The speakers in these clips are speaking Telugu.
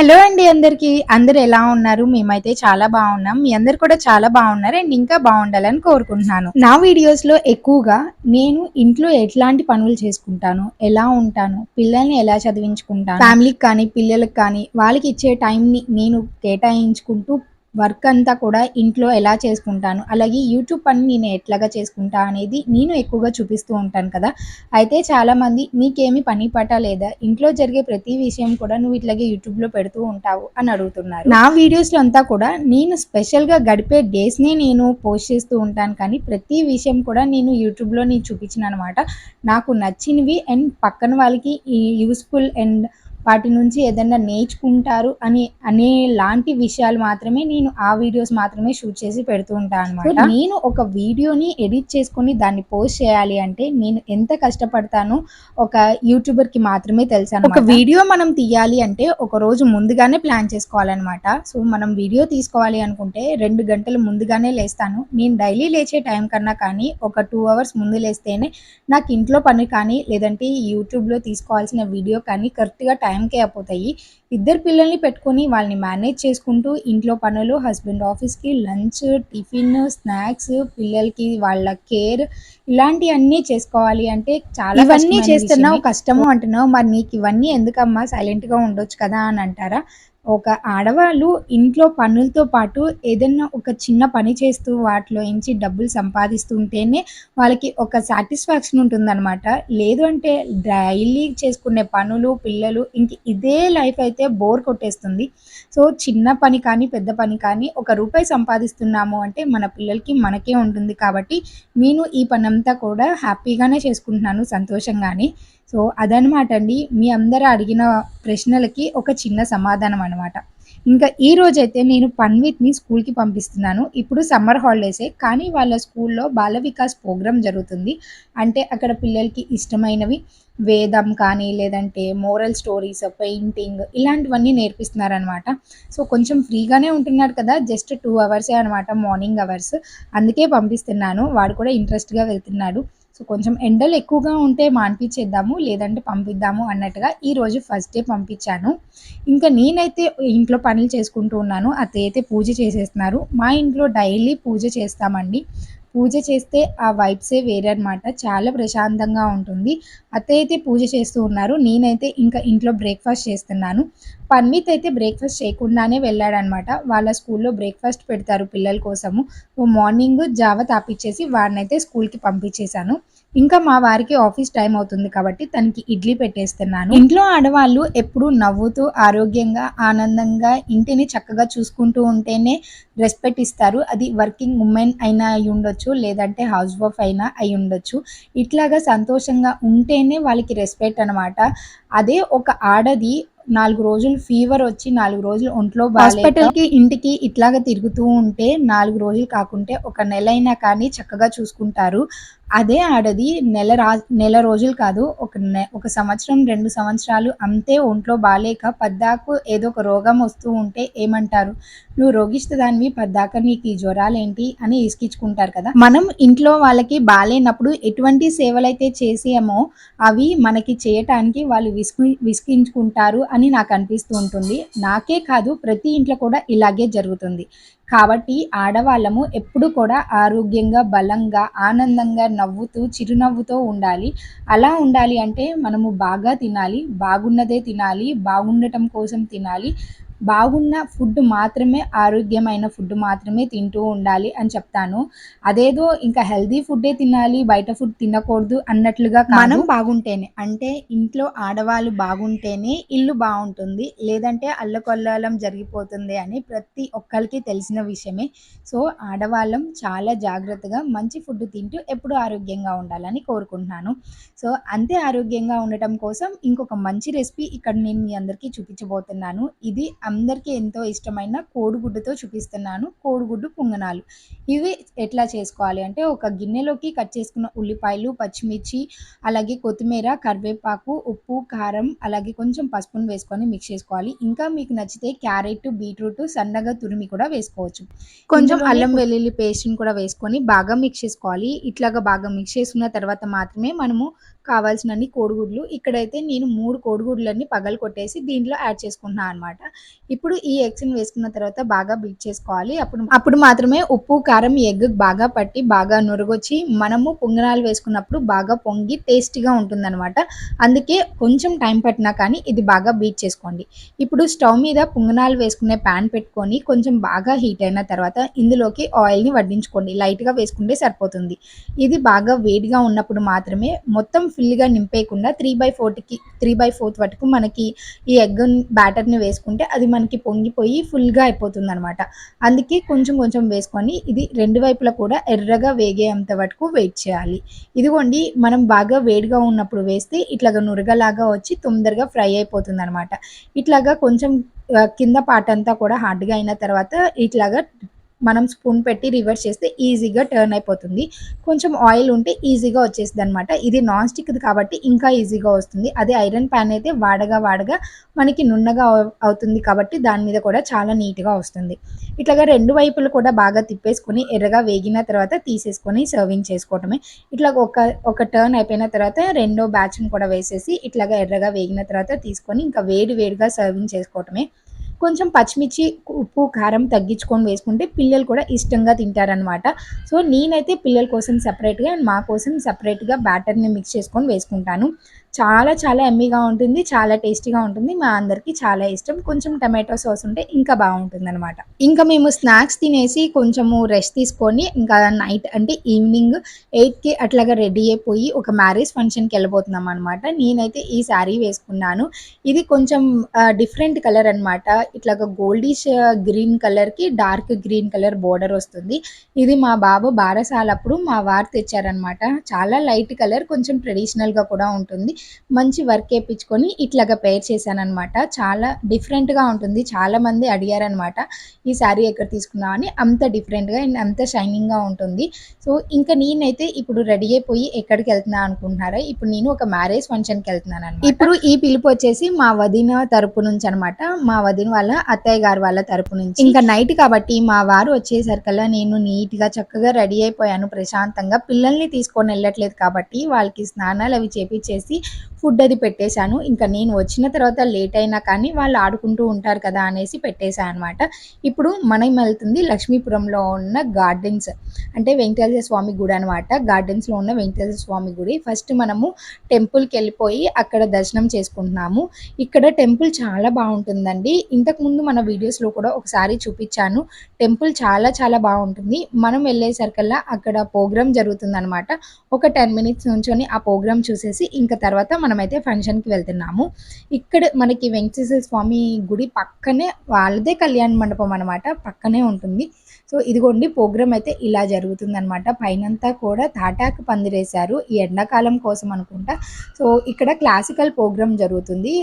హలో అండి అందరికీ. అందరూ ఎలా ఉన్నారు? మేమైతే చాలా బావున్నాం. మీ అందరూ కూడా చాలా బావున్నారు అండ్ ఇంకా బావుండాలని కోరుకుంటున్నాను. నా వీడియోస్‌లో ఎక్కువగా నేను ఇంట్లో ఎట్లాంటి పనులు చేసుకుంటాను, ఎలా ఉంటాను, పిల్లల్ని ఎలా చదివించుకుంటాను, ఫ్యామిలీకి కానీ, పిల్లలకి కానీ వాళ్ళకి ఇచ్చే టైంని నేను కేటాయించుకుంటూ వర్క్ అంతా కూడా ఇంట్లో ఎలా చేసుకుంటాను, అలాగే యూట్యూబ్ పని నేను ఎట్లాగా చేసుకుంటా అనేది నేను ఎక్కువగా చూపిస్తూ ఉంటాను కదా! అయితే చాలామంది "నీకేమి పని పాట లేదా? ఇంట్లో జరిగే ప్రతి విషయం కూడా నువ్వు ఇట్లాగే యూట్యూబ్‌లో పెడుతూ ఉంటావు" అని అడుగుతున్నారు. నా వీడియోస్‌లో అంతా కూడా నేను స్పెషల్‌గా గడిపే డేస్‌ని నేను పోస్ట్ చేస్తూ ఉంటాను. కానీ ప్రతి విషయం కూడా నేను యూట్యూబ్‌లో చూపించననమాట. నాకు నచ్చినవి అండ్ పక్కన వాళ్ళకి ఈ యూజ్‌ఫుల్ అండ్ వాటి నుంచి ఏదన్నా నేర్చుకుంటారు అనేలాంటి విషయాలు మాత్రమే నేను ఆ వీడియోస్ మాత్రమే షూట్ చేసి పెడుతూ ఉంటా అనమాట. సో, నేను ఒక వీడియోని ఎడిట్ చేసుకొని దాన్ని పోస్ట్ చేయాలి అంటే నేను ఎంత కష్టపడతానో ఒక యూట్యూబర్‌కి మాత్రమే తెలుసనమాట. ఒక వీడియో మనం తీయాలి అంటే ఒక రోజు ముందుగానే ప్లాన్ చేసుకోవాలనమాట. సో, మనం వీడియో తీసుకోవాలి అనుకుంటే 2 గంటలు ముందుగానే లేస్తాను. నేను డైలీ లేచే టైం కన్నా కానీ ఒక 2 అవర్స్ ముందు లేస్తేనే నాకు ఇంట్లో పని కానీ లేదంటే యూట్యూబ్‌లో తీసుకోవాల్సిన వీడియో కానీ కరెక్ట్‌గా టైంకే అయిపోతాయి. ఇద్దరు పిల్లల్ని పెట్టుకొని వాళ్ళని మేనేజ్ చేసుకుంటూ ఇంట్లో పనులు, హస్బెండ్ ఆఫీస్‌కి, లంచ్, టిఫిన్, స్నాక్స్, పిల్లలకి వాళ్ళ కేర్ ఇలాంటియన్నీ చేసుకోవాలి అంటే చాలా ఇవన్నీ చేస్తున్నావు, కష్టము అంటున్నావు. మరి నీకు ఇవన్నీ ఎందుకమ్మా సైలెంట్‌గా ఉండొచ్చు కదా అని అంటారా? ఒక ఆడవాళ్ళు ఇంట్లో పనులతో పాటు ఏదన్నా ఒక చిన్న పని చేస్తూ వాటిలో నుంచి డబ్బులు సంపాదిస్తూ ఉంటేనే వాళ్ళకి ఒక సాటిస్ఫాక్షన్ ఉంటుందనమాట. లేదు అంటే డైలీ చేసుకునే పనులు, పిల్లలు ఇంక ఇదే లైఫ్ అయితే బోర్ కొట్టేస్తుంది. సో, చిన్న పని కానీ, పెద్ద పని కానీ ఒక రూపాయి సంపాదిస్తున్నాము అంటే మన పిల్లలకి, మనకే ఉంటుంది కాబట్టి నేను ఈ పనంతా కూడా హ్యాపీగానే చేసుకుంటున్నాను సంతోషంగానే. సో, అదనమాట అండి. మీ అందరూ అడిగిన ప్రశ్నలకి ఒక చిన్న సమాధానం అనమాట. ఇంకా ఈ రోజైతే నేను పన్విత్‌ని స్కూల్‌కి పంపిస్తున్నాను. ఇప్పుడు సమ్మర్ హాలిడేసే కానీ వాళ్ళ స్కూల్‌లో బాల వికాస్ ప్రోగ్రామ్ జరుగుతుంది. అంటే అక్కడ పిల్లలకి ఇష్టమైనవి వేదం కానీ, లేదంటే మోరల్ స్టోరీస్, పెయింటింగ్ ఇలాంటివన్నీ నేర్పిస్తున్నారనమాట. సో, కొంచెం ఫ్రీగానే ఉంటున్నాడు కదా! జస్ట్ 2 అవర్సే అనమాట మార్నింగ్ అవర్స్. అందుకే పంపిస్తున్నాను. వాడు కూడా ఇంట్రెస్ట్‌గా వెళ్తున్నాడు. సో, కొంచెం ఎండలు ఎక్కువగా ఉంటే మానిపిచ్చేద్దాము, లేదంటే పంపిద్దాము అన్నట్టుగా ఈరోజు ఫస్ట్ డే పంపించాను. ఇంకా నేనైతే ఇంట్లో పనులు చేసుకుంటూ ఉన్నాను. అత్తయ్య అయితే పూజ చేసేస్తున్నారు. మా ఇంట్లో డైలీ పూజ చేస్తామండి. పూజ చేస్తే ఆ వైబ్సే వేరే అనమాట. చాలా ప్రశాంతంగా ఉంటుంది. అత్తయ్య అయితే పూజ చేస్తూ ఉన్నారు. నేనైతే ఇంకా ఇంట్లో బ్రేక్‌ఫాస్ట్ చేస్తున్నాను. పన్విత్ అయితే బ్రేక్‌ఫాస్ట్ చేయకుండానే వెళ్ళాడనమాట. వాళ్ళ స్కూల్‌లో బ్రేక్‌ఫాస్ట్ పెడతారు పిల్లల కోసము. మార్నింగ్ జావ తాపిచ్చేసి వాడినైతే స్కూల్‌కి పంపించేశాను. ఇంకా మా వారికి ఆఫీస్ టైమ్ అవుతుంది కాబట్టి తనకి ఇడ్లీ పెట్టేస్తున్నాను. ఇంట్లో ఆడవాళ్ళు ఎప్పుడూ నవ్వుతూ, ఆరోగ్యంగా, ఆనందంగా ఇంటిని చక్కగా చూసుకుంటూ ఉంటేనే రెస్పెక్ట్ ఇస్తారు. అది వర్కింగ్ వుమెన్ అయినా అయ్యుండొచ్చు, లేదంటే హౌస్ వైఫ్ అయినా అయ్యుండొచ్చు. ఇట్లాగా సంతోషంగా ఉంటేనే వాళ్ళకి రెస్పెక్ట్ అనమాట. అదే ఒక ఆడది 4 రోజులు ఫీవర్ వచ్చి 4 రోజులు ఒంట్లో బాలేక హాస్పిటల్‌కి, ఇంటికి ఇట్లాగ తిరుగుతూ ఉంటే 4 రోజులు కాకుంటే ఒక నెలైనా కానీ చక్కగా చూసుకుంటారు. అదే ఆడది నెల రోజులు కాదు ఒక సంవత్సరం, 2 సంవత్సరాలు అంతే ఒంట్లో బాలేక పద్దాకు ఏదో ఒక రోగం వస్తూ ఉంటే ఏమంటారు? "నువ్వు రోగిష్టి పద్దాక నీకు ఈ జ్వరాలేంటి" అని ఇసికించుకుంటారు కదా! మనం ఇంట్లో వాళ్ళకి బాలేనప్పుడు ఎటువంటి సేవలైతే చేసామో అవి మనకి చేయటానికి వాళ్ళు విసిగించుకుంటారు అని నాకు అనిపిస్తూ ఉంటుంది. నాకే కాదు ప్రతి ఇంట్లో కూడా ఇలాగే జరుగుతుంది. కాబట్టి ఆడవాళ్ళము ఎప్పుడు కూడా ఆరోగ్యంగా, బలంగా, ఆనందంగా, నవ్వుతూ, చిరునవ్వుతో ఉండాలి. అలా ఉండాలి అంటే మనము బాగా తినాలి, బాగున్నదే తినాలి, బాగుండటం కోసం తినాలి. బాగున్న ఫుడ్ మాత్రమే, ఆరోగ్యమైన ఫుడ్ మాత్రమే తింటూ ఉండాలి అని చెప్తాను. అదేదో ఇంకా హెల్తీ ఫుడ్డే తినాలి, బయట ఫుడ్ తినకూడదు అన్నట్లుగా కాదు. మనం బాగుంటేనే అంటే ఇంట్లో ఆడవాళ్ళు బాగుంటేనే ఇల్లు బావుంటుంది. లేదంటే అల్లకల్లోలం జరిగిపోతుంది అని ప్రతి ఒక్కళ్ళకి తెలిసిన విషయమే. సో, ఆడవాళ్ళం చాలా జాగ్రత్తగా మంచి ఫుడ్ తింటూ ఎప్పుడూ ఆరోగ్యంగా ఉండాలని కోరుకుంటున్నాను. సో, అంతే ఆరోగ్యంగా ఉండటం కోసం ఇంకొక మంచి రెసిపీ ఇక్కడ నేను మీ అందరికీ చూపించబోతున్నాను. ఇది అందరికీ ఎంతో ఇష్టమైన కోడిగుడ్డుతో చూపిస్తున్నాను. కోడిగుడ్డు పొంగనాలు. ఇవి ఎట్లా చేసుకోవాలి అంటే ఒక గిన్నెలోకి కట్ చేసుకున్న ఉల్లిపాయలు, పచ్చిమిర్చి, అలాగే కొత్తిమీర, కరివేపాకు, ఉప్పు, కారం, అలాగే కొంచెం పసుపును వేసుకొని మిక్స్ చేసుకోవాలి. ఇంకా మీకు నచ్చితే క్యారెట్, బీట్రూట్ సన్నగా తురిమి కూడా వేసుకోవచ్చు. కొంచెం అల్లం వెల్లుల్లి పేస్ట్‌ని కూడా వేసుకొని బాగా మిక్స్ చేసుకోవాలి. ఇట్లాగా బాగా మిక్స్ చేసుకున్న తర్వాత మాత్రమే మనము కావాల్సినన్ని కోడిగుడ్లు. ఇక్కడైతే నేను 3 కోడిగుడ్లన్నీ పగలగొట్టేసి దీంట్లో యాడ్ చేసుకుంటున్నా అనమాట. ఇప్పుడు ఈ ఎగ్స్‌ని వేసుకున్న తర్వాత బాగా బీట్ చేసుకోవాలి. అప్పుడు మాత్రమే ఉప్పు, కారం ఈ ఎగ్‌కి బాగా పట్టి బాగా నురగొచ్చి మనము పొంగనాలు వేసుకున్నప్పుడు బాగా పొంగి టేస్టీగా ఉంటుందనమాట. అందుకే కొంచెం టైం పట్టినా కానీ ఇది బాగా బీట్ చేసుకోండి. ఇప్పుడు స్టవ్ మీద పొంగనాలు వేసుకునే ప్యాన్ పెట్టుకొని కొంచెం బాగా హీట్ అయిన తర్వాత ఇందులోకి ఆయిల్‌ని వడ్డించుకోండి. లైట్‌గా వేసుకుంటే సరిపోతుంది. ఇది బాగా వేడిగా ఉన్నప్పుడు మాత్రమే మొత్తం ఫుల్‌గా నింపేయకుండా 3/4 వరకు మనకి ఈ ఎగ్ బ్యాటర్‌ని వేసుకుంటే అది మనకి పొంగిపోయి ఫుల్‌గా అయిపోతుందనమాట. అందుకే కొంచెం కొంచెం వేసుకొని ఇది 2 వైపులా కూడా ఎర్రగా వేగేంత వరకు వెయిట్ చేయాలి. ఇదిగోండి మనం బాగా వేడిగా ఉన్నప్పుడు వేస్తే ఇట్లాగా నురగలాగా వచ్చి తొందరగా ఫ్రై అయిపోతుందనమాట. ఇట్లాగా కొంచెం కింద పార్ట్ అంతా కూడా హార్డ్‌గా అయిన తర్వాత ఇట్లాగా మనం స్పూన్ పెట్టి రివర్స్ చేస్తే ఈజీగా టర్న్ అయిపోతుంది. కొంచెం ఆయిల్ ఉంటే ఈజీగా వచ్చేసిద్దనమాట. ఇది నాన్ స్టిక్‌ది కాబట్టి ఇంకా ఈజీగా వస్తుంది. అదే ఐరన్ పాన్ అయితే వాడగా మనకి నున్నగా అవుతుంది కాబట్టి దాని మీద కూడా చాలా నీట్‌గా వస్తుంది. ఇట్లాగా 2 వైపులు కూడా బాగా తిప్పేసుకొని ఎర్రగా వేగిన తర్వాత తీసేసుకొని సర్వింగ్ చేసుకోవటమే. ఇట్లాగ ఒక టర్న్ అయిపోయిన తర్వాత రెండో బ్యాచ్‌ని కూడా వేసేసి ఇట్లాగా ఎర్రగా వేగిన తర్వాత తీసుకొని ఇంకా వేడిగా సర్వింగ్ చేసుకోవటమే. కొంచెం పచ్చిమిర్చి, ఉప్పు, కారం తగ్గించుకొని వేసుకుంటే పిల్లలు కూడా ఇష్టంగా తింటారనమాట. సో, నేనైతే పిల్లల కోసం సెపరేట్‌గా అండ్ మా కోసం సెపరేట్‌గా బ్యాటర్‌ని మిక్స్ చేసుకొని వేసుకుంటాను. చాలా యమ్మీగా ఉంటుంది. చాలా టేస్టీగా ఉంటుంది. మా అందరికీ చాలా ఇష్టం. కొంచెం టమాటో సాస్ ఉంటే ఇంకా బావుంటుందనమాట. ఇంకా మేము స్నాక్స్ తినేసి కొంచెము రెస్ట్ తీసుకొని ఇంకా నైట్ అంటే ఈవినింగ్ 8కి అట్లాగా రెడీ అయిపోయి ఒక మ్యారేజ్ ఫంక్షన్‌కెళ్ళబోతున్నామనమాట. నేనైతే ఈ శారీ వేసుకున్నాను. ఇది కొంచెం డిఫరెంట్ కలర్ అనమాట. ఇట్లాగా గోల్డిష్ గ్రీన్ కలర్‌కి డార్క్ గ్రీన్ కలర్ బోర్డర్ వస్తుంది. ఇది మా బాబు బారసాలప్పుడు మా వారు తెచ్చారనమాట. చాలా లైట్ కలర్ కొంచెం ట్రెడిషనల్‌గా కూడా ఉంటుంది. మంచి వర్క్ ఏపిచ్చుకొని ఇట్లాగా పెయిర్ చేశాననమాట. చాలా డిఫరెంట్‌గా ఉంటుంది. చాలామంది అడిగారనమాట. ఈ శారీ ఎక్కడ తీసుకున్నావు అని. అంత డిఫరెంట్‌గా అండ్ అంత షైనింగ్‌గా ఉంటుంది. సో, ఇంకా నేనైతే ఇప్పుడు రెడీ అయిపోయి ఎక్కడికెళ్తున్నా అనుకుంటున్నారా? ఇప్పుడు నేను ఒక మ్యారేజ్ ఫంక్షన్‌కెళ్తున్నాననమాట. ఇప్పుడు ఈ పిలుపొచ్చేసి మా వదిన తరపు నుంచనమాట. మా వదిన వాళ్ళ అత్తయ్య గారు వాళ్ళ తరపు నుంచి. ఇంకా నైట్ కాబట్టి మా వారు వచ్చేసరికల్లా నేను నీట్‌గా చక్కగా రెడీ అయిపోయాను ప్రశాంతంగా. పిల్లల్ని తీసుకొని ఎళ్ళట్లేదు కాబట్టి వాళ్ళకి స్నానాలవి చేపిచ్చేసి ఫుడ్ అది పెట్టేశాను. ఇంకా నేను వచ్చిన తర్వాత లేట్ అయినా కానీ వాళ్ళు ఆడుకుంటూ ఉంటారు కదా అనేసి పెట్టేశా అనమాట. ఇప్పుడు మనం వెళ్తుంది లక్ష్మీపురంలో ఉన్న గార్డెన్స్ అంటే వెంకటేశ్వర స్వామి గుడి అనమాట. గార్డెన్స్‌లో ఉన్న వెంకటేశ్వర స్వామి గుడి. ఫస్ట్ మనము టెంపుల్‌కెళ్ళిపోయి అక్కడ దర్శనం చేసుకుంటున్నాము. ఇక్కడ టెంపుల్ చాలా బావుంటుందండి. ఇంతకుముందు మన వీడియోస్‌లో కూడా ఒకసారి చూపిచ్చాను. టెంపుల్ చాలా బావుంటుంది. మనం వెళ్ళేసరికల్లా అక్కడ ప్రోగ్రామ్ జరుగుతుందనమాట. ఒక 10 మినిట్స్ నుంచొని ఆ ప్రోగ్రామ్ చూసేసి ఇంక తర్వాత మనమైతే ఫంక్షన్‌కి వెళ్తున్నాము. ఇక్కడ మనకి వెంకటేశ్వర స్వామి గుడి పక్కనే వాళ్ళదే కళ్యాణ మండపం అనమాట. పక్కనే ఉంటుంది. సో, ఇదిగోండి ప్రోగ్రామ్ అయితే ఇలా జరుగుతుందనమాట. పైనంతా కూడా తాటాకు పందిరేశారు. ఈ ఎండాకాలం కోసం అనుకుంటా. సో, ఇక్కడ క్లాసికల్ ప్రోగ్రామ్ జరుగుతుంది.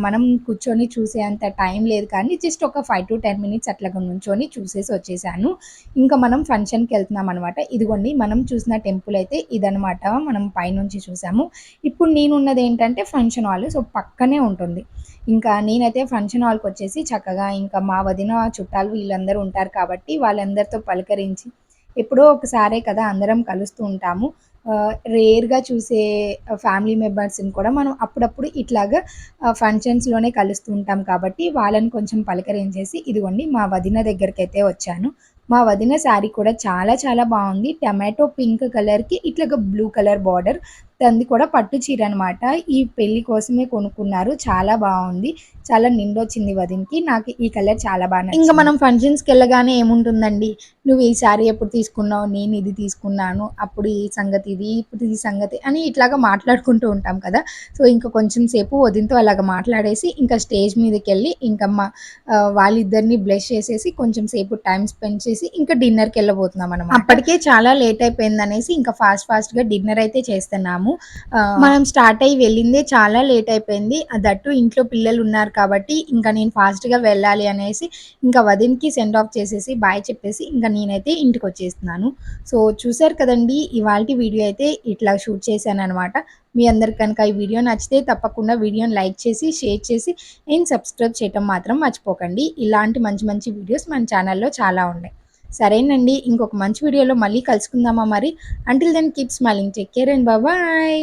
మనం కూర్చొని చూసేంత టైం లేదు కానీ జస్ట్ ఒక 5-10 మినిట్స్ అట్లాగా నుంచొని చూసేసి వచ్చేసాను. ఇంకా మనం ఫంక్షన్‌కెళ్తున్నామనమాట. ఇదిగోండి మనం చూసిన టెంపుల్ అయితే ఇదనమాట. మనం పైనుంచి చూసాము. ఇప్పుడు నేనున్నదేంటంటే ఫంక్షన్ హాల్. సో, పక్కనే ఉంటుంది. ఇంకా నేనైతే ఫంక్షన్ హాల్‌కొచ్చేసి చక్కగా ఇంకా మా వదిన చుట్టాలు వీళ్ళందరూ ఉంటారు కాబట్టి వాళ్ళందరితో పలకరించి ఎప్పుడో ఒకసారే కదా అందరం కలుస్తూ ఉంటాము. రేర్‌గా చూసే ఫ్యామిలీ మెంబర్స్‌ని కూడా మనం అప్పుడప్పుడు ఇట్లాగా ఫంక్షన్స్‌లోనే కలుస్తూ ఉంటాం కాబట్టి వాళ్ళని కొంచెం పలకరించేసి ఇదిగోండి మా వదిన దగ్గరికైతే వచ్చాను. మా వదిన శారీ కూడా చాలా బావుంది. టమాటో పింక్ కలర్‌కి ఇట్లాగా బ్లూ కలర్ బార్డర్. తనది కూడా పట్టు చీర అనమాట. ఈ పెళ్లి కోసమే కొనుక్కున్నారు. చాలా బావుంది. చాలా నిండొచ్చింది వదినకి. నాకు ఈ కలర్ చాలా నచ్చింది. ఇంక మనం ఫంక్షన్స్‌కెళ్ళగానే ఏముంటుందండి, "నువ్వు ఈ శారీ ఎప్పుడు తీసుకున్నావు? నేను ఇది తీసుకున్నాను. అప్పుడు ఈ సంగతి ఇది, ఇప్పుడు ఈ సంగతి" అని ఇట్లాగా మాట్లాడుకుంటూ ఉంటాం కదా! సో, ఇంక కొంచెం సేపు వదినతో అలాగా మాట్లాడేసి ఇంకా స్టేజ్ మీదకెళ్ళి ఇంక వాళ్ళిద్దరిని బ్లెస్ చేసేసి కొంచెం సేపు టైమ్ స్పెండ్ చేసి ఇంకా డిన్నర్‌కెళ్ళబోతున్నామనమాట. అప్పటికే చాలా లేట్ అయిపోయిందనేసి ఇంకా ఫాస్ట్‌గా డిన్నర్ అయితే చేస్తున్నాము. మనం స్టార్ట్ అయ్యి వెళ్ళిందే చాలా లేట్ అయిపోయింది. దట్టు ఇంట్లో పిల్లలున్నారు కాబట్టి ఇంకా నేను ఫాస్ట్‌గా వెళ్ళాలి అనేసి ఇంకా వదినకి సెండ్ ఆఫ్ చేసేసి బాయ్ చెప్పేసి ఇంకా నేనైతే ఇంటికొచ్చేస్తున్నాను. సో, చూసారు కదండీ! ఇవాల్టి వీడియో అయితే ఇట్లా షూట్ చేశాననమాట. మీ అందరికి కనుక ఈ వీడియో నచ్చితే తప్పకుండా వీడియోని లైక్ చేసి, షేర్ చేసి అండ్ సబ్స్క్రైబ్ చేయటం మాత్రం మర్చిపోకండి. ఇలాంటి మంచి వీడియోస్ మన ఛానల్‌లో చాలా ఉన్నాయి. సరేనండి. ఇంకొక మంచి వీడియోలో మళ్ళీ కలుసుకుందామా మరి. Until then keep smiling. Take care and bye.